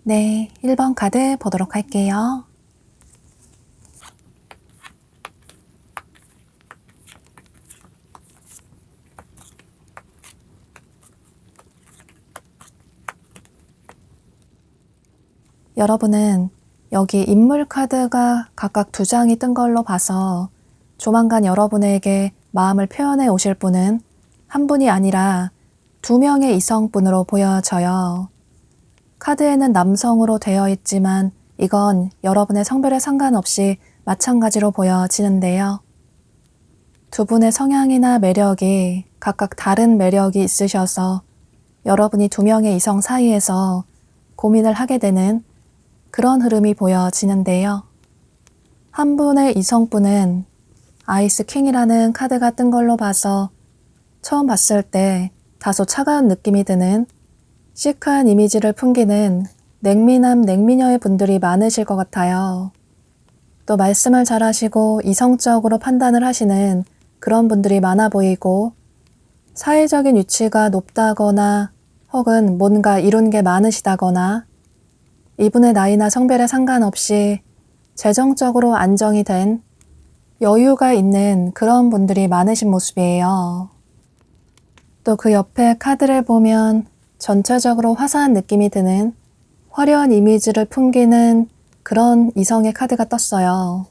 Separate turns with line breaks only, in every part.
네, 1번 카드 보도록 할게요. 여러분은 여기 인물 카드가 각각 2장이 뜬 걸로 봐서 조만간 여러분에게 마음을 표현해 오실 분은 한 분이 아니라 2명의 이성분으로 보여져요. 카드에는 남성으로 되어 있지만 이건 여러분의 성별에 상관없이 마찬가지로 보여지는데요. 2분의 성향이나 매력이 각각 다른 매력이 있으셔서 여러분이 2명의 이성 사이에서 고민을 하게 되는 그런 흐름이 보여지는데요. 한 분의 이성분은 아이스 킹이라는 카드가 뜬 걸로 봐서 처음 봤을 때 다소 차가운 느낌이 드는 시크한 이미지를 풍기는 냉미남 냉미녀의 분들이 많으실 것 같아요. 또 말씀을 잘하시고 이성적으로 판단을 하시는 그런 분들이 많아 보이고 사회적인 위치가 높다거나 혹은 뭔가 이룬 게 많으시다거나 이분의 나이나 성별에 상관없이 재정적으로 안정이 된 여유가 있는 그런 분들이 많으신 모습이에요. 또 그 옆에 카드를 보면 전체적으로 화사한 느낌이 드는 화려한 이미지를 풍기는 그런 이성의 카드가 떴어요.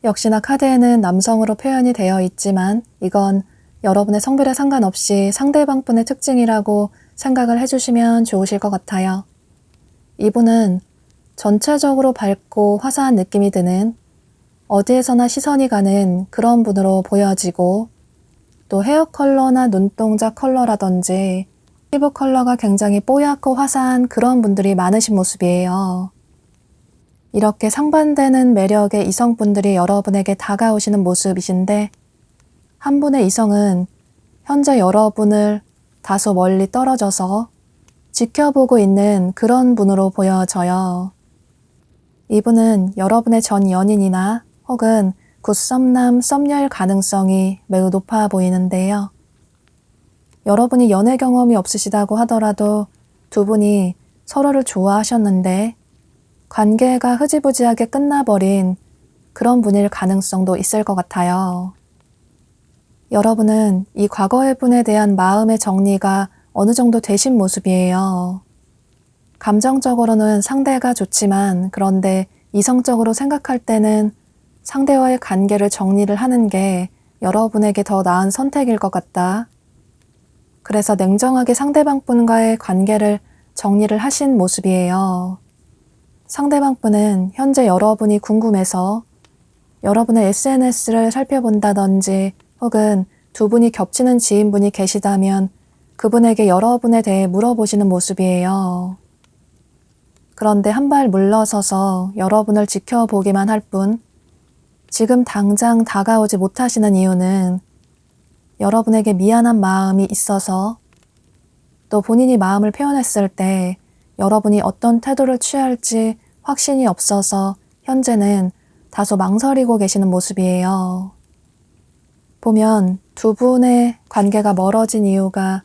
역시나 카드에는 남성으로 표현이 되어 있지만 이건 여러분의 성별에 상관없이 상대방분의 특징이라고 생각을 해주시면 좋으실 것 같아요. 이분은 전체적으로 밝고 화사한 느낌이 드는 어디에서나 시선이 가는 그런 분으로 보여지고 또 헤어 컬러나 눈동자 컬러라든지 피부 컬러가 굉장히 뽀얗고 화사한 그런 분들이 많으신 모습이에요. 이렇게 상반되는 매력의 이성분들이 여러분에게 다가오시는 모습이신데 한 분의 이성은 현재 여러분을 다소 멀리 떨어져서 지켜보고 있는 그런 분으로 보여져요. 이분은 여러분의 전 연인이나 혹은 굿 썸남, 썸녀일 가능성이 매우 높아 보이는데요. 여러분이 연애 경험이 없으시다고 하더라도 두 분이 서로를 좋아하셨는데 관계가 흐지부지하게 끝나버린 그런 분일 가능성도 있을 것 같아요. 여러분은 이 과거의 분에 대한 마음의 정리가 어느 정도 되신 모습이에요. 감정적으로는 상대가 좋지만 그런데 이성적으로 생각할 때는 상대와의 관계를 정리를 하는 게 여러분에게 더 나은 선택일 것 같다. 그래서 냉정하게 상대방 분과의 관계를 정리를 하신 모습이에요. 상대방 분은 현재 여러분이 궁금해서 여러분의 SNS를 살펴본다든지 혹은 두 분이 겹치는 지인분이 계시다면 그분에게 여러분에 대해 물어보시는 모습이에요. 그런데 한 발 물러서서 여러분을 지켜보기만 할 뿐, 지금 당장 다가오지 못하시는 이유는 여러분에게 미안한 마음이 있어서 또 본인이 마음을 표현했을 때 여러분이 어떤 태도를 취할지 확신이 없어서 현재는 다소 망설이고 계시는 모습이에요. 보면 두 분의 관계가 멀어진 이유가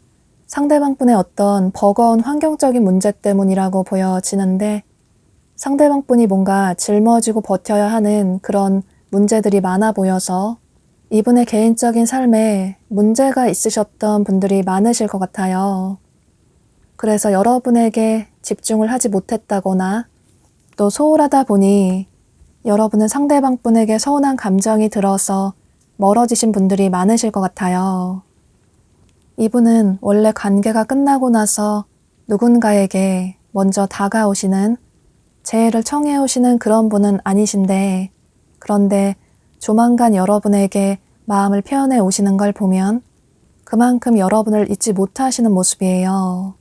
상대방 분의 어떤 버거운 환경적인 문제 때문이라고 보여지는데 상대방 분이 뭔가 짊어지고 버텨야 하는 그런 문제들이 많아 보여서 이분의 개인적인 삶에 문제가 있으셨던 분들이 많으실 것 같아요. 그래서 여러분에게 집중을 하지 못했다거나 또 소홀하다 보니 여러분은 상대방 분에게 서운한 감정이 들어서 멀어지신 분들이 많으실 것 같아요. 이분은 원래 관계가 끝나고 나서 누군가에게 먼저 다가오시는, 재해를 청해 오시는 그런 분은 아니신데, 그런데 조만간 여러분에게 마음을 표현해 오시는 걸 보면 그만큼 여러분을 잊지 못하시는 모습이에요.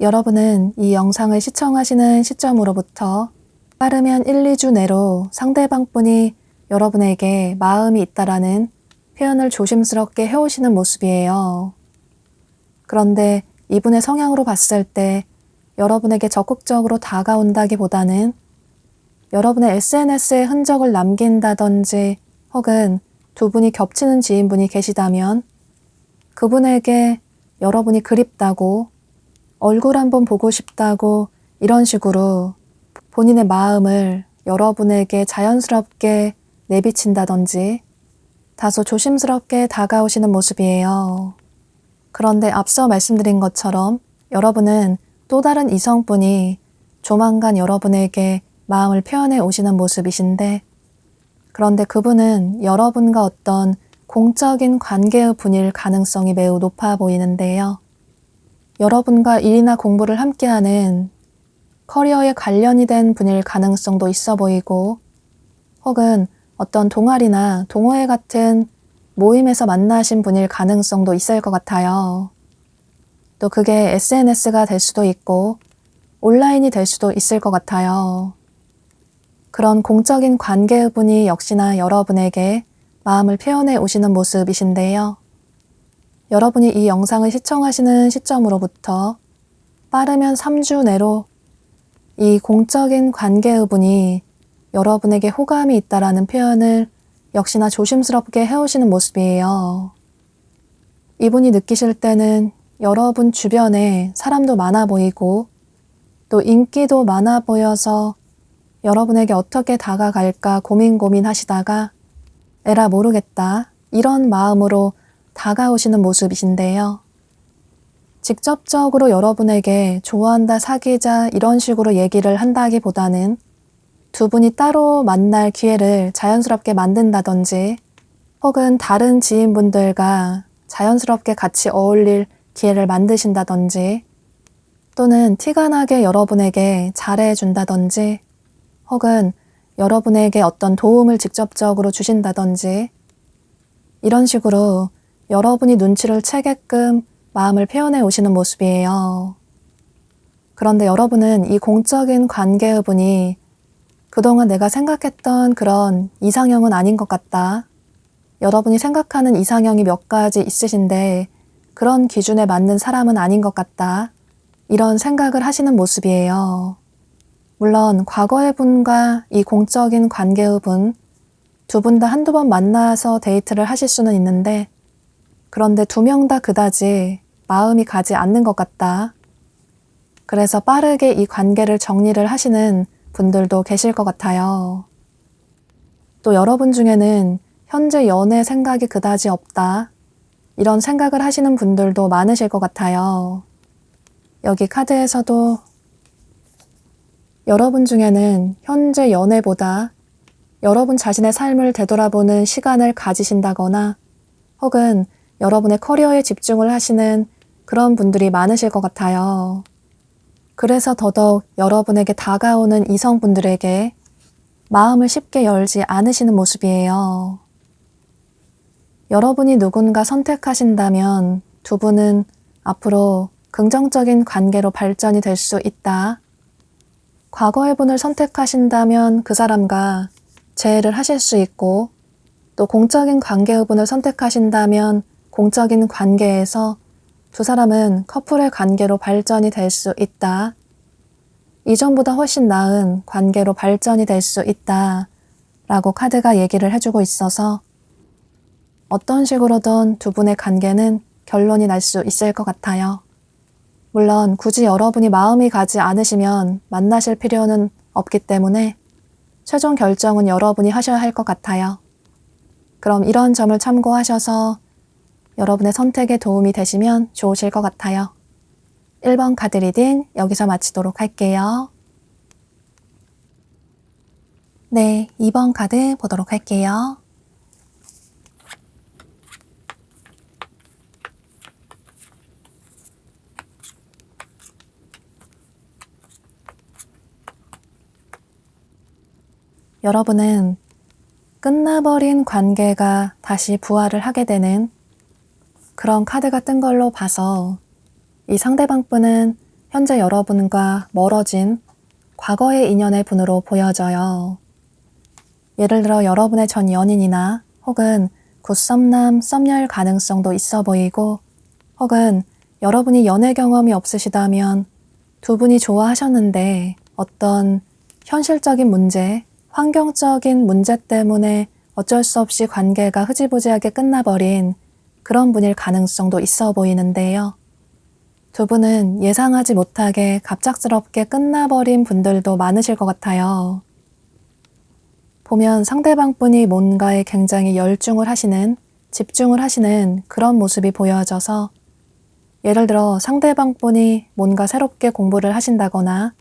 여러분은 이 영상을 시청하시는 시점으로부터 빠르면 1, 2주 내로 상대방 분이 여러분에게 마음이 있다라는 표현을 조심스럽게 해오시는 모습이에요. 그런데 이분의 성향으로 봤을 때 여러분에게 적극적으로 다가온다기보다는 여러분의 SNS에 흔적을 남긴다든지 혹은 두 분이 겹치는 지인분이 계시다면 그분에게 여러분이 그립다고 얼굴 한번 보고 싶다고 이런 식으로 본인의 마음을 여러분에게 자연스럽게 내비친다든지 다소 조심스럽게 다가오시는 모습이에요. 그런데 앞서 말씀드린 것처럼 여러분은 또 다른 이성분이 조만간 여러분에게 마음을 표현해 오시는 모습이신데 그런데 그분은 여러분과 어떤 공적인 관계의 분일 가능성이 매우 높아 보이는데요. 여러분과 일이나 공부를 함께하는 커리어에 관련이 된 분일 가능성도 있어 보이고 혹은 어떤 동아리나 동호회 같은 모임에서 만나신 분일 가능성도 있을 것 같아요. 또 그게 SNS가 될 수도 있고 온라인이 될 수도 있을 것 같아요. 그런 공적인 관계의 분이 역시나 여러분에게 마음을 표현해 오시는 모습이신데요. 여러분이 이 영상을 시청하시는 시점으로부터 빠르면 3주 내로 이 공적인 관계의 분이 여러분에게 호감이 있다라는 표현을 역시나 조심스럽게 해오시는 모습이에요. 이분이 느끼실 때는 여러분 주변에 사람도 많아 보이고 또 인기도 많아 보여서 여러분에게 어떻게 다가갈까 고민하시다가 에라 모르겠다 이런 마음으로 다가오시는 모습이신데요. 직접적으로 여러분에게 좋아한다, 사귀자 이런 식으로 얘기를 한다기보다는 두 분이 따로 만날 기회를 자연스럽게 만든다든지 혹은 다른 지인분들과 자연스럽게 같이 어울릴 기회를 만드신다든지 또는 티가 나게 여러분에게 잘해준다든지 혹은 여러분에게 어떤 도움을 직접적으로 주신다든지 이런 식으로 여러분이 눈치를 채게끔 마음을 표현해 오시는 모습이에요. 그런데 여러분은 이 공적인 관계의 분이 그동안 내가 생각했던 그런 이상형은 아닌 것 같다. 여러분이 생각하는 이상형이 몇 가지 있으신데 그런 기준에 맞는 사람은 아닌 것 같다. 이런 생각을 하시는 모습이에요. 물론 과거의 분과 이 공적인 관계의 분, 두 분 다 한두 번 만나서 데이트를 하실 수는 있는데 그런데 두 명 다 그다지 마음이 가지 않는 것 같다. 그래서 빠르게 이 관계를 정리를 하시는 분들도 계실 것 같아요. 또 여러분 중에는 현재 연애 생각이 그다지 없다. 이런 생각을 하시는 분들도 많으실 것 같아요. 여기 카드에서도 여러분 중에는 현재 연애보다 여러분 자신의 삶을 되돌아보는 시간을 가지신다거나 혹은 여러분의 커리어에 집중을 하시는 그런 분들이 많으실 것 같아요. 그래서 더더욱 여러분에게 다가오는 이성분들에게 마음을 쉽게 열지 않으시는 모습이에요. 여러분이 누군가 선택하신다면 두 분은 앞으로 긍정적인 관계로 발전이 될 수 있다. 과거의 분을 선택하신다면 그 사람과 재회를 하실 수 있고 또 공적인 관계의 분을 선택하신다면 공적인 관계에서 두 사람은 커플의 관계로 발전이 될 수 있다. 이전보다 훨씬 나은 관계로 발전이 될 수 있다. 라고 카드가 얘기를 해주고 있어서 어떤 식으로든 두 분의 관계는 결론이 날 수 있을 것 같아요. 물론 굳이 여러분이 마음이 가지 않으시면 만나실 필요는 없기 때문에 최종 결정은 여러분이 하셔야 할 것 같아요. 그럼 이런 점을 참고하셔서 여러분의 선택에 도움이 되시면 좋으실 것 같아요. 1번 카드 리딩 여기서 마치도록 할게요. 네, 2번 카드 보도록 할게요. 여러분은 끝나버린 관계가 다시 부활을 하게 되는 그런 카드가 뜬 걸로 봐서 이 상대방 분은 현재 여러분과 멀어진 과거의 인연의 분으로 보여져요. 예를 들어 여러분의 전 연인이나 혹은 굿썸남, 썸녀일 가능성도 있어 보이고 혹은 여러분이 연애 경험이 없으시다면 두 분이 좋아하셨는데 어떤 현실적인 문제, 환경적인 문제 때문에 어쩔 수 없이 관계가 흐지부지하게 끝나버린 그런 분일 가능성도 있어 보이는데요. 두 분은 예상하지 못하게 갑작스럽게 끝나버린 분들도 많으실 것 같아요. 보면 상대방 분이 뭔가에 굉장히 열중을 하시는, 집중을 하시는 그런 모습이 보여져서 예를 들어 상대방 분이 뭔가 새롭게 공부를 하신다거나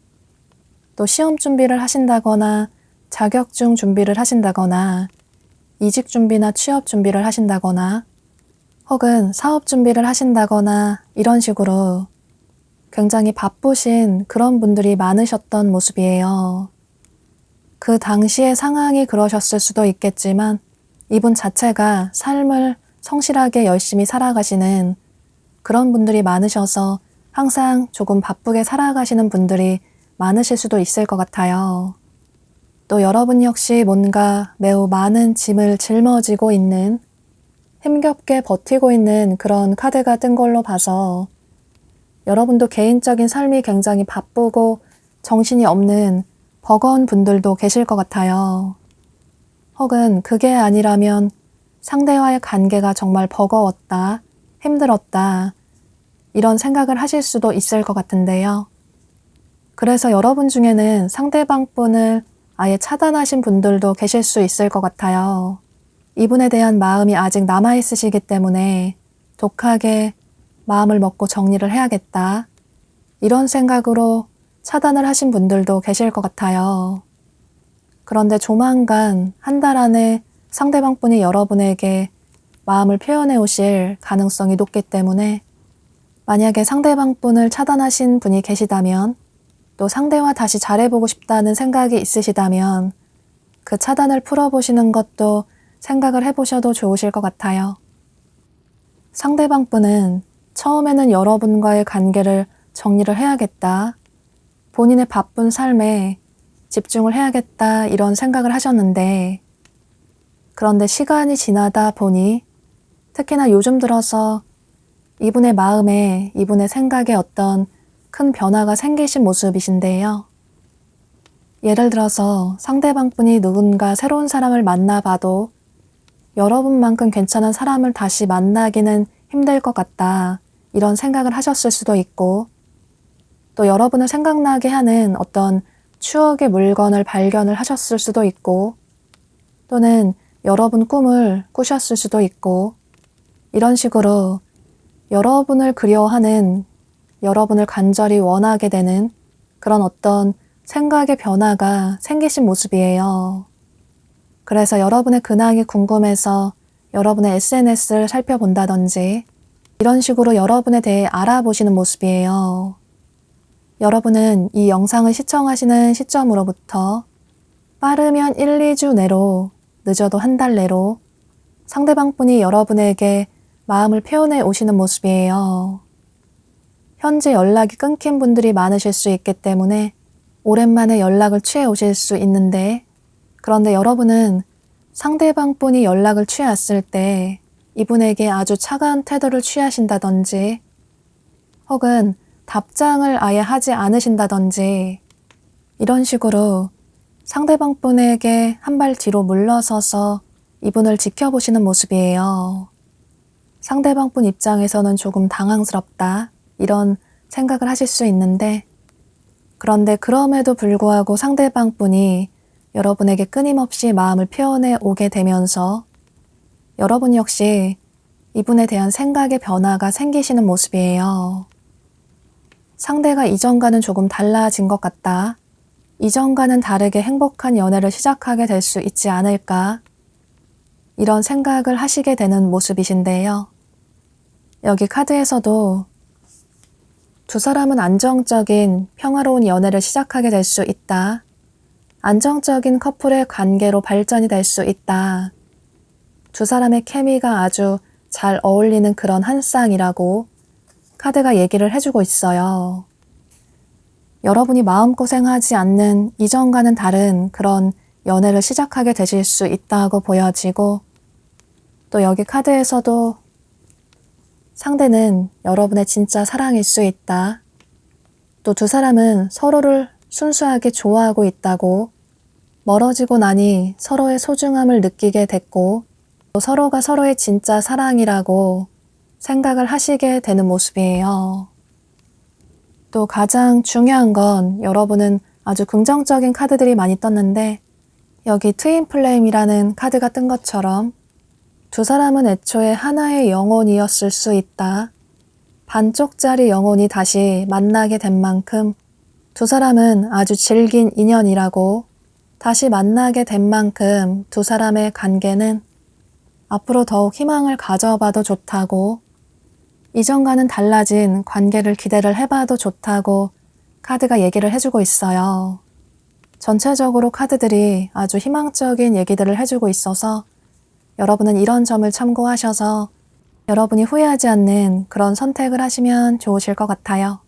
또 시험 준비를 하신다거나 자격증 준비를 하신다거나 이직 준비나 취업 준비를 하신다거나 혹은 사업 준비를 하신다거나 이런 식으로 굉장히 바쁘신 그런 분들이 많으셨던 모습이에요. 그 당시의 상황이 그러셨을 수도 있겠지만 이분 자체가 삶을 성실하게 열심히 살아가시는 그런 분들이 많으셔서 항상 조금 바쁘게 살아가시는 분들이 많으실 수도 있을 것 같아요. 또 여러분 역시 뭔가 매우 많은 짐을 짊어지고 있는 힘겹게 버티고 있는 그런 카드가 뜬 걸로 봐서 여러분도 개인적인 삶이 굉장히 바쁘고 정신이 없는 버거운 분들도 계실 것 같아요. 혹은 그게 아니라면 상대와의 관계가 정말 버거웠다, 힘들었다, 이런 생각을 하실 수도 있을 것 같은데요. 그래서 여러분 중에는 상대방 분을 아예 차단하신 분들도 계실 수 있을 것 같아요. 이분에 대한 마음이 아직 남아있으시기 때문에 독하게 마음을 먹고 정리를 해야겠다. 이런 생각으로 차단을 하신 분들도 계실 것 같아요. 그런데 조만간 한 달 안에 상대방 분이 여러분에게 마음을 표현해 오실 가능성이 높기 때문에 만약에 상대방 분을 차단하신 분이 계시다면 또 상대와 다시 잘해보고 싶다는 생각이 있으시다면 그 차단을 풀어보시는 것도 생각을 해보셔도 좋으실 것 같아요. 상대방 분은 처음에는 여러분과의 관계를 정리를 해야겠다. 본인의 바쁜 삶에 집중을 해야겠다 이런 생각을 하셨는데 그런데 시간이 지나다 보니 특히나 요즘 들어서 이분의 마음에, 이분의 생각에 어떤 큰 변화가 생기신 모습이신데요. 예를 들어서 상대방분이 누군가 새로운 사람을 만나봐도 여러분만큼 괜찮은 사람을 다시 만나기는 힘들 것 같다. 이런 생각을 하셨을 수도 있고, 또 여러분을 생각나게 하는 어떤 추억의 물건을 발견을 하셨을 수도 있고, 또는 여러분 꿈을 꾸셨을 수도 있고, 이런 식으로 여러분을 그리워하는, 여러분을 간절히 원하게 되는 그런 어떤 생각의 변화가 생기신 모습이에요. 그래서 여러분의 근황이 궁금해서 여러분의 SNS를 살펴본다든지 이런 식으로 여러분에 대해 알아보시는 모습이에요. 여러분은 이 영상을 시청하시는 시점으로부터 빠르면 1, 2주 내로, 늦어도 한 달 내로 상대방분이 여러분에게 마음을 표현해 오시는 모습이에요. 현재 연락이 끊긴 분들이 많으실 수 있기 때문에 오랜만에 연락을 취해 오실 수 있는데, 그런데 여러분은 상대방분이 연락을 취했을 때 이분에게 아주 차가운 태도를 취하신다든지, 혹은 답장을 아예 하지 않으신다든지, 이런 식으로 상대방분에게 한 발 뒤로 물러서서 이분을 지켜보시는 모습이에요. 상대방분 입장에서는 조금 당황스럽다, 이런 생각을 하실 수 있는데, 그런데 그럼에도 불구하고 상대방분이 여러분에게 끊임없이 마음을 표현해 오게 되면서 여러분 역시 이분에 대한 생각의 변화가 생기시는 모습이에요. 상대가 이전과는 조금 달라진 것 같다. 이전과는 다르게 행복한 연애를 시작하게 될 수 있지 않을까? 이런 생각을 하시게 되는 모습이신데요. 여기 카드에서도 두 사람은 안정적인 평화로운 연애를 시작하게 될 수 있다. 안정적인 커플의 관계로 발전이 될 수 있다. 두 사람의 케미가 아주 잘 어울리는 그런 한 쌍이라고 카드가 얘기를 해주고 있어요. 여러분이 마음고생하지 않는 이전과는 다른 그런 연애를 시작하게 되실 수 있다고 보여지고, 또 여기 카드에서도 상대는 여러분의 진짜 사랑일 수 있다. 또 두 사람은 서로를 순수하게 좋아하고 있다고, 멀어지고 나니 서로의 소중함을 느끼게 됐고, 또 서로가 서로의 진짜 사랑이라고 생각을 하시게 되는 모습이에요. 또 가장 중요한 건 여러분은 아주 긍정적인 카드들이 많이 떴는데, 여기 트윈 플레임이라는 카드가 뜬 것처럼 두 사람은 애초에 하나의 영혼이었을 수 있다. 반쪽짜리 영혼이 다시 만나게 된 만큼 두 사람은 아주 질긴 인연이라고, 다시 만나게 된 만큼 두 사람의 관계는 앞으로 더욱 희망을 가져봐도 좋다고, 이전과는 달라진 관계를 기대를 해봐도 좋다고 카드가 얘기를 해주고 있어요. 전체적으로 카드들이 아주 희망적인 얘기들을 해주고 있어서 여러분은 이런 점을 참고하셔서 여러분이 후회하지 않는 그런 선택을 하시면 좋으실 것 같아요.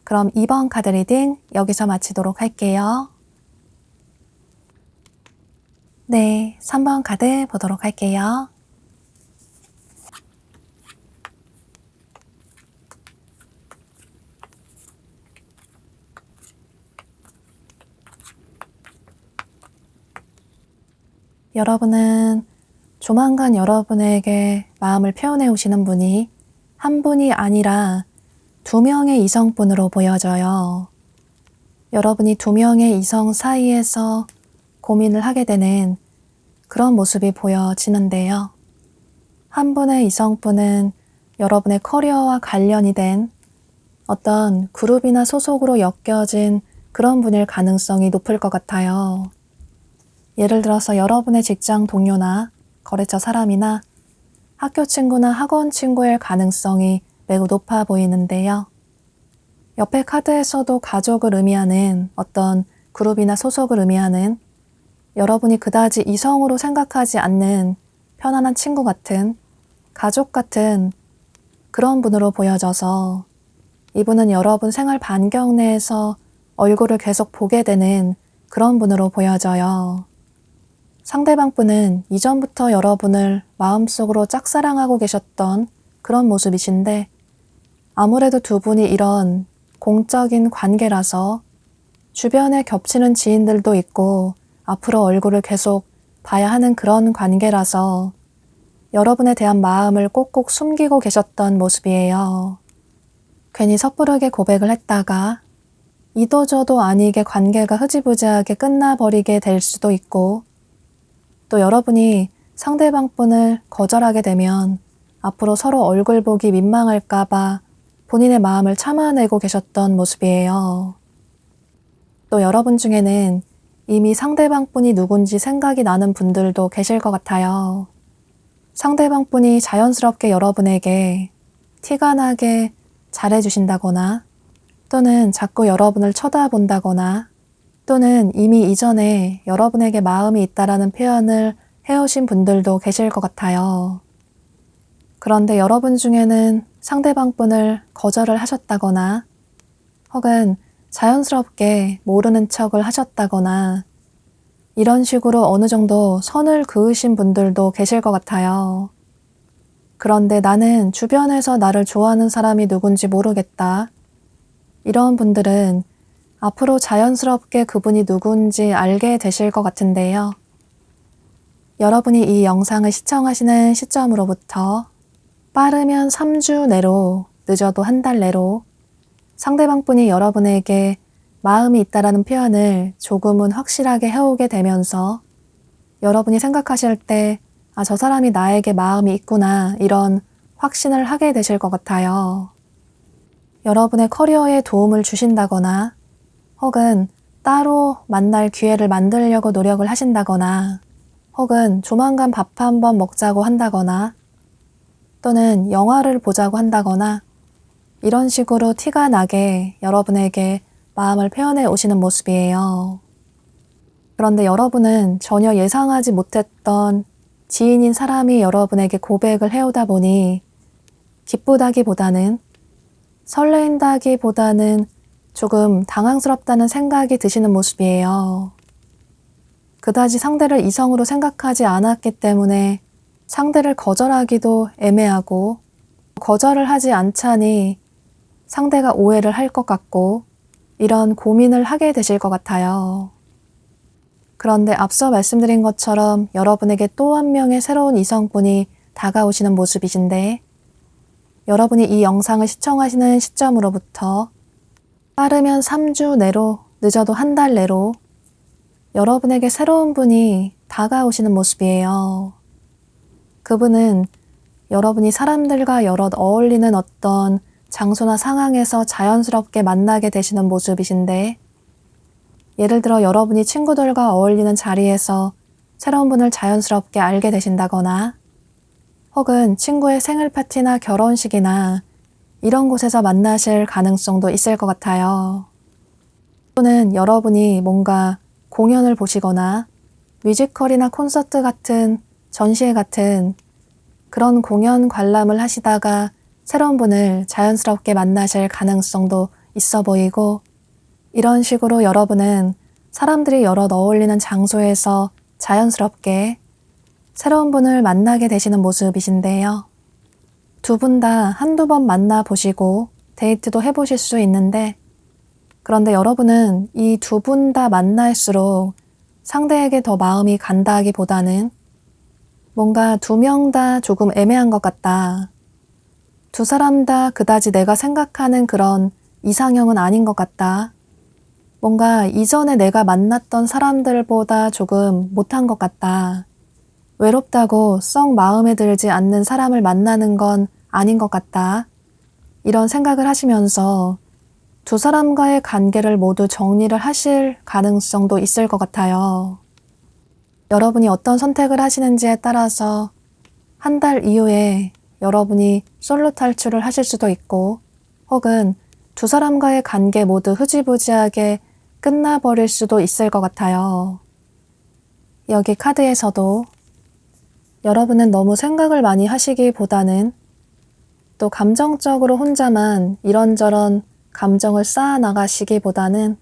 그럼 2번 카드 리딩 여기서 마치도록 할게요. 네, 3번 카드 보도록 할게요. 여러분은 조만간 여러분에게 마음을 표현해 오시는 분이 한 분이 아니라 2명의 이성분으로 보여져요. 여러분이 2명의 이성 사이에서 고민을 하게 되는 그런 모습이 보여지는데요. 한 분의 이성분은 여러분의 커리어와 관련이 된 어떤 그룹이나 소속으로 엮여진 그런 분일 가능성이 높을 것 같아요. 예를 들어서 여러분의 직장 동료나 거래처 사람이나 학교 친구나 학원 친구일 가능성이 매우 높아 보이는데요. 옆에 카드에서도 가족을 의미하는 어떤 그룹이나 소속을 의미하는, 여러분이 그다지 이성으로 생각하지 않는 편안한 친구 같은, 가족 같은 그런 분으로 보여져서 이분은 여러분 생활 반경 내에서 얼굴을 계속 보게 되는 그런 분으로 보여져요. 상대방 분은 이전부터 여러분을 마음속으로 짝사랑하고 계셨던 그런 모습이신데, 아무래도 두 분이 이런 공적인 관계라서 주변에 겹치는 지인들도 있고 앞으로 얼굴을 계속 봐야 하는 그런 관계라서 여러분에 대한 마음을 꼭꼭 숨기고 계셨던 모습이에요. 괜히 섣부르게 고백을 했다가 이도저도 아니게 관계가 흐지부지하게 끝나버리게 될 수도 있고, 또 여러분이 상대방 분을 거절하게 되면 앞으로 서로 얼굴 보기 민망할까봐 본인의 마음을 참아내고 계셨던 모습이에요. 또 여러분 중에는 이미 상대방 분이 누군지 생각이 나는 분들도 계실 것 같아요. 상대방 분이 자연스럽게 여러분에게 티가 나게 잘해주신다거나, 또는 자꾸 여러분을 쳐다본다거나, 또는 이미 이전에 여러분에게 마음이 있다라는 표현을 해오신 분들도 계실 것 같아요. 그런데 여러분 중에는 상대방 분을 거절을 하셨다거나, 혹은 자연스럽게 모르는 척을 하셨다거나, 이런 식으로 어느 정도 선을 그으신 분들도 계실 것 같아요. 그런데 나는 주변에서 나를 좋아하는 사람이 누군지 모르겠다. 이런 분들은 앞으로 자연스럽게 그분이 누군지 알게 되실 것 같은데요. 여러분이 이 영상을 시청하시는 시점으로부터 빠르면 3주 내로, 늦어도 한 달 내로 상대방 분이 여러분에게 마음이 있다라는 표현을 조금은 확실하게 해오게 되면서 여러분이 생각하실 때 아, 저 사람이 나에게 마음이 있구나, 이런 확신을 하게 되실 것 같아요. 여러분의 커리어에 도움을 주신다거나, 혹은 따로 만날 기회를 만들려고 노력을 하신다거나, 혹은 조만간 밥 한번 먹자고 한다거나, 또는 영화를 보자고 한다거나, 이런 식으로 티가 나게 여러분에게 마음을 표현해 오시는 모습이에요. 그런데 여러분은 전혀 예상하지 못했던 지인인 사람이 여러분에게 고백을 해오다 보니 기쁘다기보다는, 설레인다기보다는 조금 당황스럽다는 생각이 드시는 모습이에요. 그다지 상대를 이성으로 생각하지 않았기 때문에 상대를 거절하기도 애매하고, 거절을 하지 않자니 상대가 오해를 할 것 같고, 이런 고민을 하게 되실 것 같아요. 그런데 앞서 말씀드린 것처럼 여러분에게 또 한 명의 새로운 이성분이 다가오시는 모습이신데, 여러분이 이 영상을 시청하시는 시점으로부터 빠르면 3주 내로, 늦어도 한 달 내로 여러분에게 새로운 분이 다가오시는 모습이에요. 그분은 여러분이 사람들과 여럿 어울리는 어떤 장소나 상황에서 자연스럽게 만나게 되시는 모습이신데, 예를 들어 여러분이 친구들과 어울리는 자리에서 새로운 분을 자연스럽게 알게 되신다거나, 혹은 친구의 생일 파티나 결혼식이나 이런 곳에서 만나실 가능성도 있을 것 같아요. 또는 여러분이 뭔가 공연을 보시거나 뮤지컬이나 콘서트 같은, 전시회 같은 그런 공연 관람을 하시다가 새로운 분을 자연스럽게 만나실 가능성도 있어 보이고, 이런 식으로 여러분은 사람들이 여럿 어울리는 장소에서 자연스럽게 새로운 분을 만나게 되시는 모습이신데요. 두 분 다 한두 번 만나보시고 데이트도 해보실 수 있는데, 그런데 여러분은 이 두 분 다 만날수록 상대에게 더 마음이 간다기보다는 뭔가 두 명 다 조금 애매한 것 같다. 두 사람 다 그다지 내가 생각하는 그런 이상형은 아닌 것 같다. 뭔가 이전에 내가 만났던 사람들보다 조금 못한 것 같다. 외롭다고 썩 마음에 들지 않는 사람을 만나는 건 아닌 것 같다. 이런 생각을 하시면서 두 사람과의 관계를 모두 정리를 하실 가능성도 있을 것 같아요. 여러분이 어떤 선택을 하시는지에 따라서 한 달 이후에 여러분이 솔로 탈출을 하실 수도 있고, 혹은 두 사람과의 관계 모두 흐지부지하게 끝나버릴 수도 있을 것 같아요. 여기 카드에서도 여러분은 너무 생각을 많이 하시기보다는, 또 감정적으로 혼자만 이런저런 감정을 쌓아 나가시기보다는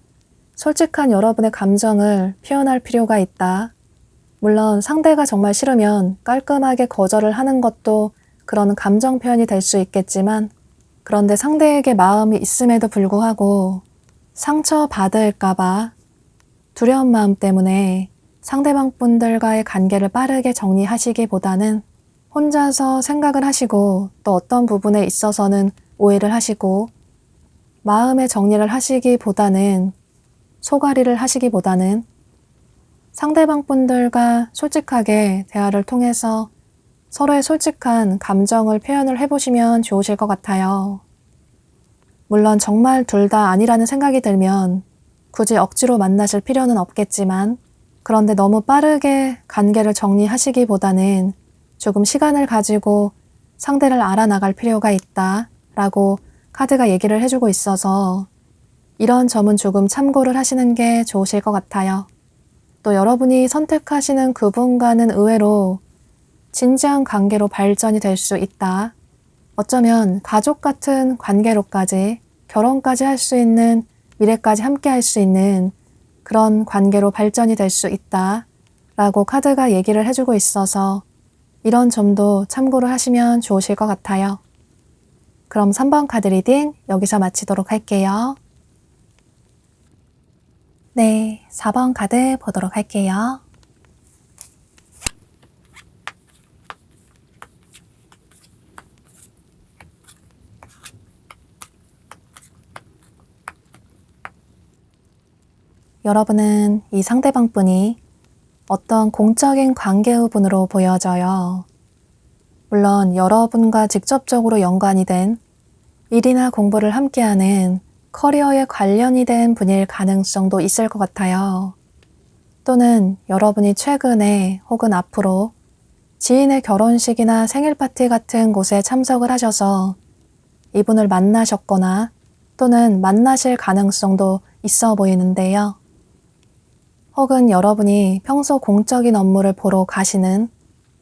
솔직한 여러분의 감정을 표현할 필요가 있다. 물론 상대가 정말 싫으면 깔끔하게 거절을 하는 것도 그런 감정 표현이 될 수 있겠지만, 그런데 상대에게 마음이 있음에도 불구하고 상처받을까봐 두려운 마음 때문에 상대방 분들과의 관계를 빠르게 정리하시기보다는 혼자서 생각을 하시고 또 어떤 부분에 있어서는 오해를 하시고 마음의 정리를 하시기보다는 소가리를 하시기보다는 상대방 분들과 솔직하게 대화를 통해서 서로의 솔직한 감정을 표현을 해보시면 좋으실 것 같아요. 물론 정말 둘 다 아니라는 생각이 들면 굳이 억지로 만나실 필요는 없겠지만 그런데 너무 빠르게 관계를 정리하시기보다는 조금 시간을 가지고 상대를 알아나갈 필요가 있다 라고 카드가 얘기를 해주고 있어서 이런 점은 조금 참고를 하시는 게 좋으실 것 같아요. 또 여러분이 선택하시는 그분과는 의외로 진지한 관계로 발전이 될 수 있다. 어쩌면 가족 같은 관계로까지 결혼까지 할 수 있는 미래까지 함께 할 수 있는 그런 관계로 발전이 될 수 있다. 라고 카드가 얘기를 해주고 있어서 이런 점도 참고를 하시면 좋으실 것 같아요. 그럼 3번 카드 리딩 여기서 마치도록 할게요. 네, 4번 카드 보도록 할게요. 여러분은 이 상대방 분이 어떤 공적인 관계의 분으로 보여져요. 물론 여러분과 직접적으로 연관이 된 일이나 공부를 함께하는 커리어에 관련이 된 분일 가능성도 있을 것 같아요. 또는 여러분이 최근에 혹은 앞으로 지인의 결혼식이나 생일 파티 같은 곳에 참석을 하셔서 이분을 만나셨거나 또는 만나실 가능성도 있어 보이는데요. 혹은 여러분이 평소 공적인 업무를 보러 가시는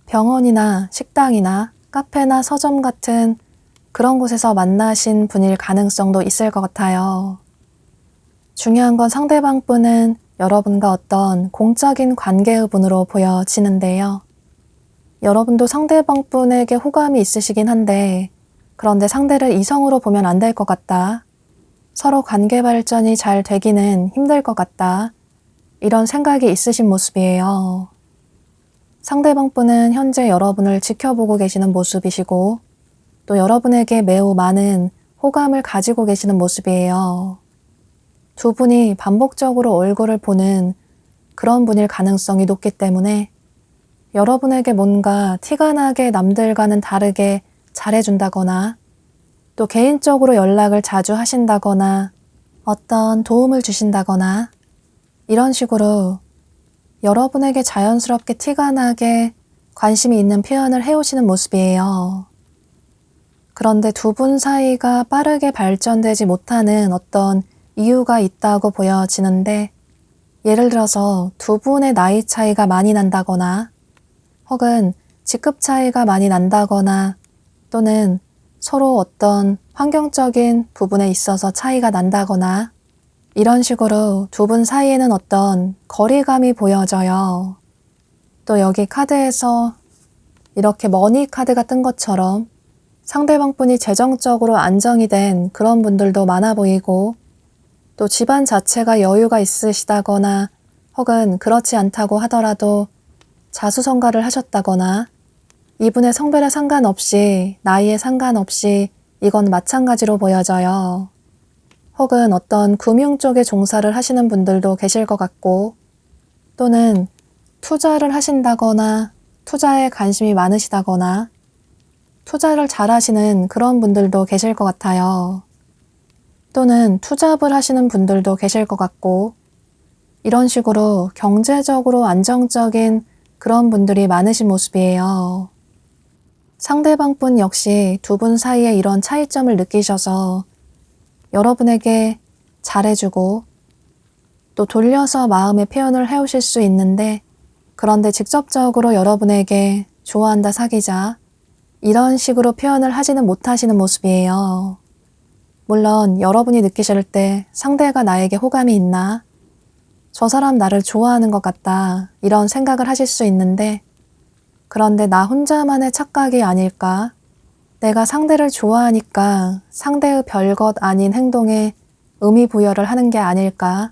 병원이나 식당이나 카페나 서점 같은 그런 곳에서 만나신 분일 가능성도 있을 것 같아요. 중요한 건 상대방 분은 여러분과 어떤 공적인 관계의 분으로 보여지는데요. 여러분도 상대방 분에게 호감이 있으시긴 한데 그런데 상대를 이성으로 보면 안 될 것 같다. 서로 관계 발전이 잘 되기는 힘들 것 같다. 이런 생각이 있으신 모습이에요. 상대방 분은 현재 여러분을 지켜보고 계시는 모습이시고 또 여러분에게 매우 많은 호감을 가지고 계시는 모습이에요. 두 분이 반복적으로 얼굴을 보는 그런 분일 가능성이 높기 때문에 여러분에게 뭔가 티가 나게 남들과는 다르게 잘해준다거나 또 개인적으로 연락을 자주 하신다거나 어떤 도움을 주신다거나 이런 식으로 여러분에게 자연스럽게 티가 나게 관심이 있는 표현을 해오시는 모습이에요. 그런데 두 분 사이가 빠르게 발전되지 못하는 어떤 이유가 있다고 보여지는데 예를 들어서 두 분의 나이 차이가 많이 난다거나 혹은 직급 차이가 많이 난다거나 또는 서로 어떤 환경적인 부분에 있어서 차이가 난다거나 이런 식으로 두 분 사이에는 어떤 거리감이 보여져요. 또 여기 카드에서 이렇게 머니 카드가 뜬 것처럼 상대방 분이 재정적으로 안정이 된 그런 분들도 많아 보이고 또 집안 자체가 여유가 있으시다거나 혹은 그렇지 않다고 하더라도 자수성가를 하셨다거나 이분의 성별에 상관없이 나이에 상관없이 이건 마찬가지로 보여져요. 혹은 어떤 금융 쪽에 종사를 하시는 분들도 계실 것 같고 또는 투자를 하신다거나 투자에 관심이 많으시다거나 투자를 잘 하시는 그런 분들도 계실 것 같아요. 또는 투잡을 하시는 분들도 계실 것 같고 이런 식으로 경제적으로 안정적인 그런 분들이 많으신 모습이에요. 상대방 분 역시 두 분 사이에 이런 차이점을 느끼셔서 여러분에게 잘해주고 또 돌려서 마음의 표현을 해오실 수 있는데 그런데 직접적으로 여러분에게 좋아한다 사귀자 이런 식으로 표현을 하지는 못하시는 모습이에요. 물론 여러분이 느끼실 때 상대가 나에게 호감이 있나? 저 사람 나를 좋아하는 것 같다. 이런 생각을 하실 수 있는데 그런데 나 혼자만의 착각이 아닐까? 내가 상대를 좋아하니까 상대의 별것 아닌 행동에 의미 부여를 하는 게 아닐까?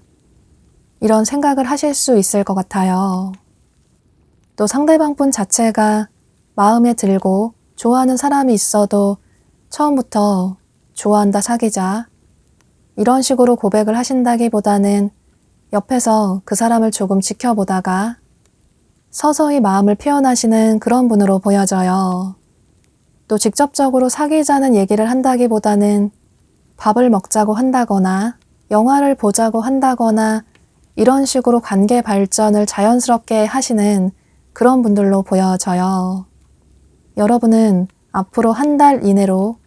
이런 생각을 하실 수 있을 것 같아요. 또 상대방분 자체가 마음에 들고 좋아하는 사람이 있어도 처음부터 좋아한다 사귀자 이런 식으로 고백을 하신다기보다는 옆에서 그 사람을 조금 지켜보다가 서서히 마음을 표현하시는 그런 분으로 보여져요. 또 직접적으로 사귀자는 얘기를 한다기보다는 밥을 먹자고 한다거나 영화를 보자고 한다거나 이런 식으로 관계 발전을 자연스럽게 하시는 그런 분들로 보여져요. 여러분은 앞으로 한 달 이내로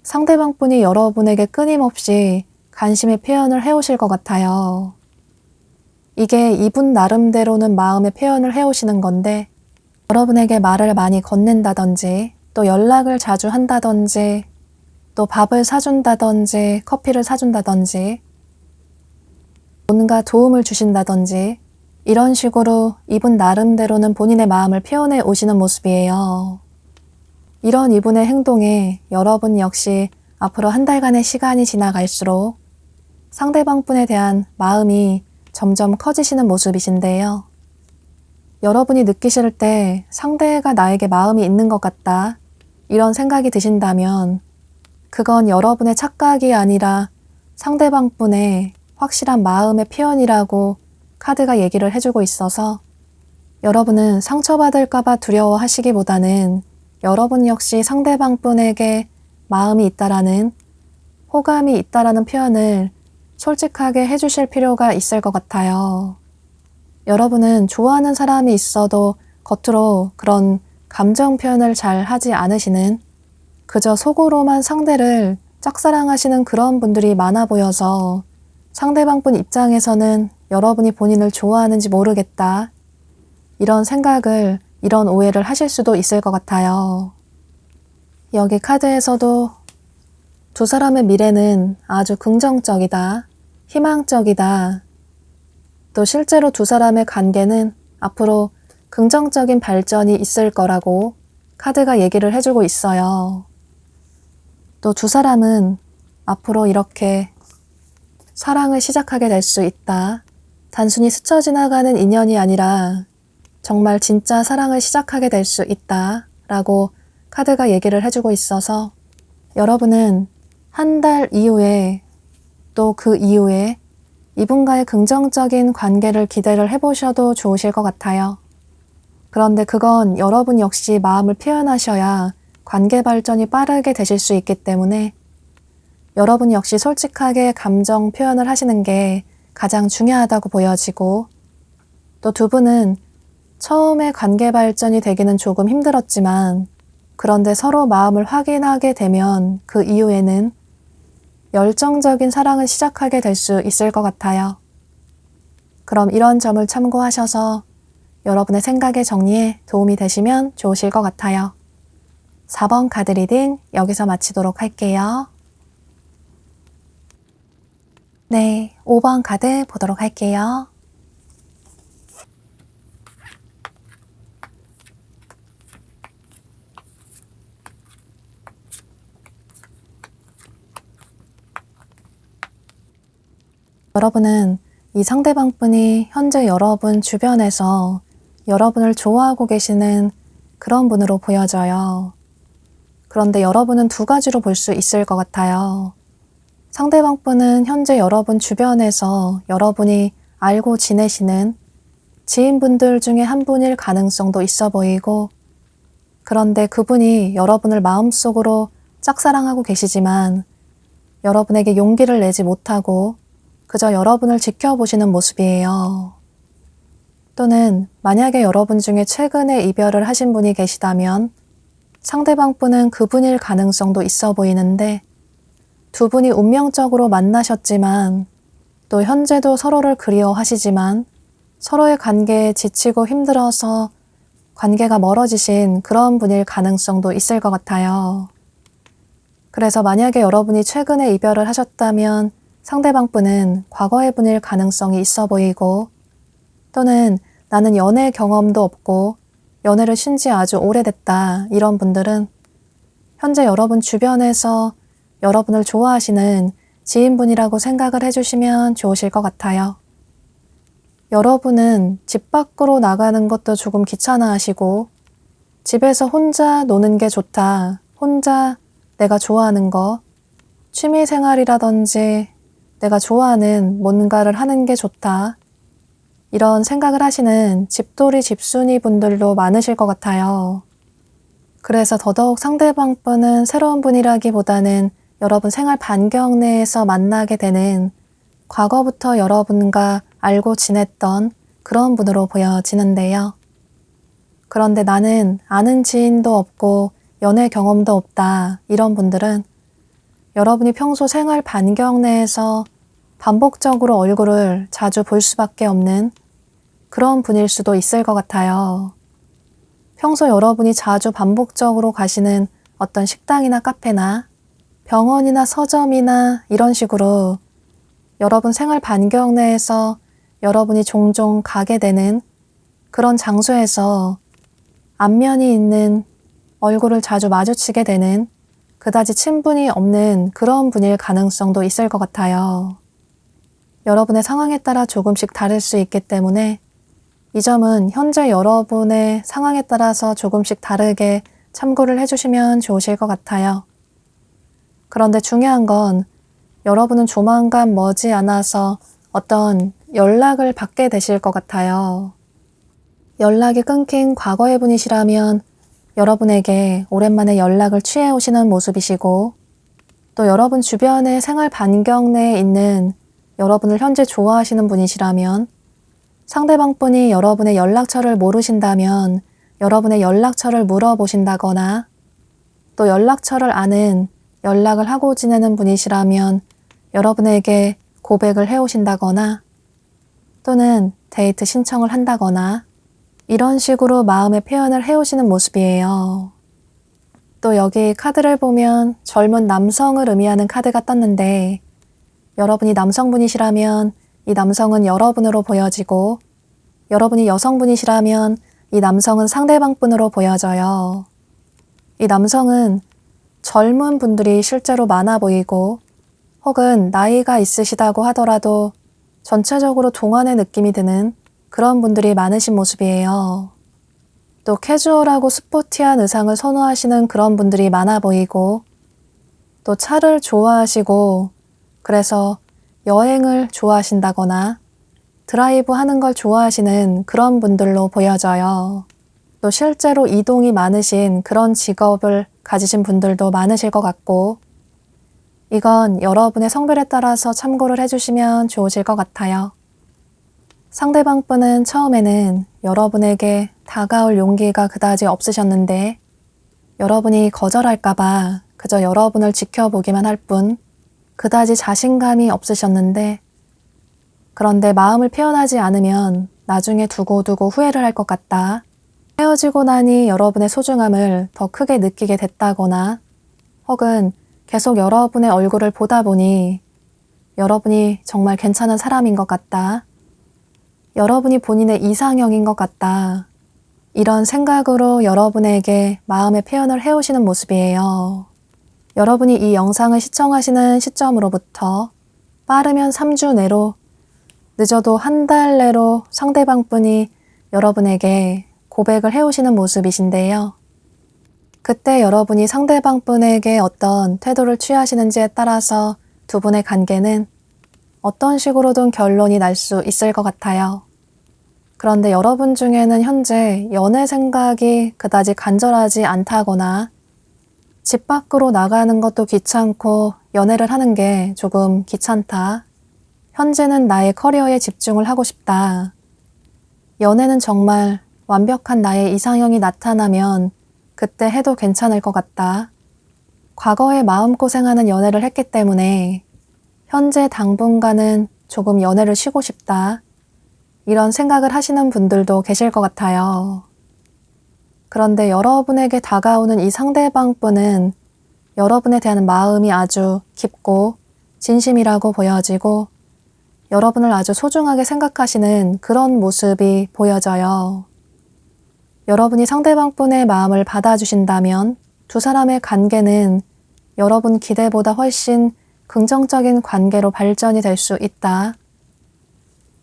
상대방 분이 여러분에게 끊임없이 관심의 표현을 해오실 것 같아요. 이게 이분 나름대로는 마음의 표현을 해오시는 건데 여러분에게 말을 많이 건넨다든지 또 연락을 자주 한다든지 또 밥을 사준다든지 커피를 사준다든지 뭔가 도움을 주신다든지 이런 식으로 이분 나름대로는 본인의 마음을 표현해 오시는 모습이에요. 이런 이분의 행동에 여러분 역시 앞으로 한 달간의 시간이 지나갈수록 상대방 분에 대한 마음이 점점 커지시는 모습이신데요. 여러분이 느끼실 때 상대가 나에게 마음이 있는 것 같다 이런 생각이 드신다면 그건 여러분의 착각이 아니라 상대방 분의 확실한 마음의 표현이라고 카드가 얘기를 해주고 있어서 여러분은 상처받을까봐 두려워하시기보다는 여러분 역시 상대방 분에게 마음이 있다라는 호감이 있다라는 표현을 솔직하게 해주실 필요가 있을 것 같아요. 여러분은 좋아하는 사람이 있어도 겉으로 그런 감정 표현을 잘 하지 않으시는 그저 속으로만 상대를 짝사랑하시는 그런 분들이 많아 보여서 상대방 분 입장에서는 여러분이 본인을 좋아하는지 모르겠다. 이런 생각을, 이런 오해를 하실 수도 있을 것 같아요. 여기 카드에서도 두 사람의 미래는 아주 긍정적이다, 희망적이다. 또 실제로 두 사람의 관계는 앞으로 긍정적인 발전이 있을 거라고 카드가 얘기를 해주고 있어요. 또 두 사람은 앞으로 이렇게 사랑을 시작하게 될 수 있다. 단순히 스쳐 지나가는 인연이 아니라 정말 진짜 사랑을 시작하게 될 수 있다. 라고 카드가 얘기를 해주고 있어서 여러분은 한 달 이후에 또 그 이후에 이분과의 긍정적인 관계를 기대를 해보셔도 좋으실 것 같아요. 그런데 그건 여러분 역시 마음을 표현하셔야 관계 발전이 빠르게 되실 수 있기 때문에 여러분 역시 솔직하게 감정 표현을 하시는 게 가장 중요하다고 보여지고 또 두 분은 처음에 관계 발전이 되기는 조금 힘들었지만 그런데 서로 마음을 확인하게 되면 그 이후에는 열정적인 사랑을 시작하게 될 수 있을 것 같아요. 그럼 이런 점을 참고하셔서 여러분의 생각의 정리에 도움이 되시면 좋으실 것 같아요. 4번 카드 리딩 여기서 마치도록 할게요. 네, 5번 카드 보도록 할게요. 여러분은 이 상대방 분이 현재 여러분 주변에서 여러분을 좋아하고 계시는 그런 분으로 보여져요. 그런데 여러분은 두 가지로 볼 수 있을 것 같아요. 상대방 분은 현재 여러분 주변에서 여러분이 알고 지내시는 지인분들 중에 한 분일 가능성도 있어 보이고 그런데 그분이 여러분을 마음속으로 짝사랑하고 계시지만 여러분에게 용기를 내지 못하고 그저 여러분을 지켜보시는 모습이에요. 또는 만약에 여러분 중에 최근에 이별을 하신 분이 계시다면 상대방 분은 그분일 가능성도 있어 보이는데 두 분이 운명적으로 만나셨지만 또 현재도 서로를 그리워하시지만 서로의 관계에 지치고 힘들어서 관계가 멀어지신 그런 분일 가능성도 있을 것 같아요. 그래서 만약에 여러분이 최근에 이별을 하셨다면 상대방 분은 과거의 분일 가능성이 있어 보이고 또는 나는 연애 경험도 없고 연애를 쉰 지 아주 오래됐다 이런 분들은 현재 여러분 주변에서 여러분을 좋아하시는 지인분이라고 생각을 해주시면 좋으실 것 같아요. 여러분은 집 밖으로 나가는 것도 조금 귀찮아 하시고 집에서 혼자 노는 게 좋다, 혼자 내가 좋아하는 거, 취미 생활이라든지 내가 좋아하는 뭔가를 하는 게 좋다, 이런 생각을 하시는 집돌이 집순이 분들도 많으실 것 같아요. 그래서 더더욱 상대방 분은 새로운 분이라기보다는 여러분 생활 반경 내에서 만나게 되는 과거부터 여러분과 알고 지냈던 그런 분으로 보여지는데요. 그런데 나는 아는 지인도 없고 연애 경험도 없다, 이런 분들은 여러분이 평소 생활 반경 내에서 반복적으로 얼굴을 자주 볼 수밖에 없는 그런 분일 수도 있을 것 같아요. 평소 여러분이 자주 반복적으로 가시는 어떤 식당이나 카페나 병원이나 서점이나 이런 식으로 여러분 생활 반경 내에서 여러분이 종종 가게 되는 그런 장소에서 안면이 있는, 얼굴을 자주 마주치게 되는 그다지 친분이 없는 그런 분일 가능성도 있을 것 같아요. 여러분의 상황에 따라 조금씩 다를 수 있기 때문에 이 점은 현재 여러분의 상황에 따라서 조금씩 다르게 참고를 해주시면 좋으실 것 같아요. 그런데 중요한 건 여러분은 조만간 머지않아서 어떤 연락을 받게 되실 것 같아요. 연락이 끊긴 과거의 분이시라면 여러분에게 오랜만에 연락을 취해 오시는 모습이시고, 또 여러분 주변의 생활 반경 내에 있는 여러분을 현재 좋아하시는 분이시라면 상대방 분이 여러분의 연락처를 모르신다면 여러분의 연락처를 물어보신다거나, 또 연락처를 아는, 연락을 하고 지내는 분이시라면 여러분에게 고백을 해오신다거나, 또는 데이트 신청을 한다거나, 이런 식으로 마음의 표현을 해오시는 모습이에요. 또 여기 카드를 보면 젊은 남성을 의미하는 카드가 떴는데, 여러분이 남성분이시라면 이 남성은 여러분으로 보여지고, 여러분이 여성분이시라면 이 남성은 상대방 분으로 보여져요. 이 남성은 젊은 분들이 실제로 많아 보이고, 혹은 나이가 있으시다고 하더라도 전체적으로 동안의 느낌이 드는 그런 분들이 많으신 모습이에요. 또 캐주얼하고 스포티한 의상을 선호하시는 그런 분들이 많아 보이고, 또 차를 좋아하시고 그래서 여행을 좋아하신다거나 드라이브 하는 걸 좋아하시는 그런 분들로 보여져요. 또 실제로 이동이 많으신 그런 직업을 가지신 분들도 많으실 것 같고, 이건 여러분의 성별에 따라서 참고를 해주시면 좋으실 것 같아요. 상대방 분은 처음에는 여러분에게 다가올 용기가 그다지 없으셨는데 여러분이 거절할까봐 그저 여러분을 지켜보기만 할 뿐 그다지 자신감이 없으셨는데, 그런데 마음을 표현하지 않으면 나중에 두고두고 후회를 할 것 같다, 헤어지고 나니 여러분의 소중함을 더 크게 느끼게 됐다거나, 혹은 계속 여러분의 얼굴을 보다 보니 여러분이 정말 괜찮은 사람인 것 같다, 여러분이 본인의 이상형인 것 같다, 이런 생각으로 여러분에게 마음의 표현을 해오시는 모습이에요. 여러분이 이 영상을 시청하시는 시점으로부터 빠르면 3주 내로, 늦어도 한 달 내로 상대방 분이 여러분에게 고백을 해오시는 모습이신데요. 그때 여러분이 상대방 분에게 어떤 태도를 취하시는지에 따라서 두 분의 관계는 어떤 식으로든 결론이 날 수 있을 것 같아요. 그런데 여러분 중에는 현재 연애 생각이 그다지 간절하지 않다거나 집 밖으로 나가는 것도 귀찮고 연애를 하는 게 조금 귀찮다, 현재는 나의 커리어에 집중을 하고 싶다, 연애는 정말 완벽한 나의 이상형이 나타나면 그때 해도 괜찮을 것 같다, 과거에 마음고생하는 연애를 했기 때문에 현재 당분간은 조금 연애를 쉬고 싶다, 이런 생각을 하시는 분들도 계실 것 같아요. 그런데 여러분에게 다가오는 이 상대방 분은 여러분에 대한 마음이 아주 깊고 진심이라고 보여지고 여러분을 아주 소중하게 생각하시는 그런 모습이 보여져요. 여러분이 상대방 분의 마음을 받아주신다면 두 사람의 관계는 여러분 기대보다 훨씬 긍정적인 관계로 발전이 될 수 있다.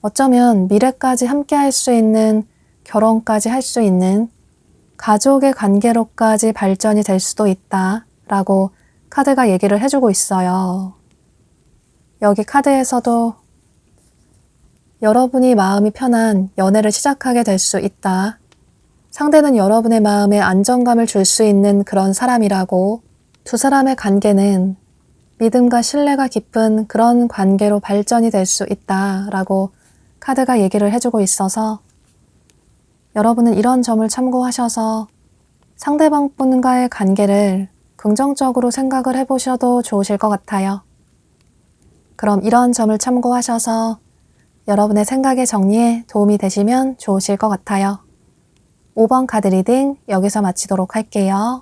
어쩌면 미래까지 함께 할 수 있는, 결혼까지 할 수 있는 가족의 관계로까지 발전이 될 수도 있다 라고 카드가 얘기를 해주고 있어요. 여기 카드에서도 여러분이 마음이 편한 연애를 시작하게 될 수 있다. 상대는 여러분의 마음에 안정감을 줄 수 있는 그런 사람이라고, 두 사람의 관계는 믿음과 신뢰가 깊은 그런 관계로 발전이 될 수 있다 라고 카드가 얘기를 해주고 있어서 여러분은 이런 점을 참고하셔서 상대방 분과의 관계를 긍정적으로 생각을 해보셔도 좋으실 것 같아요. 그럼 이런 점을 참고하셔서 여러분의 생각의 정리에 도움이 되시면 좋으실 것 같아요. 5번 카드 리딩 여기서 마치도록 할게요.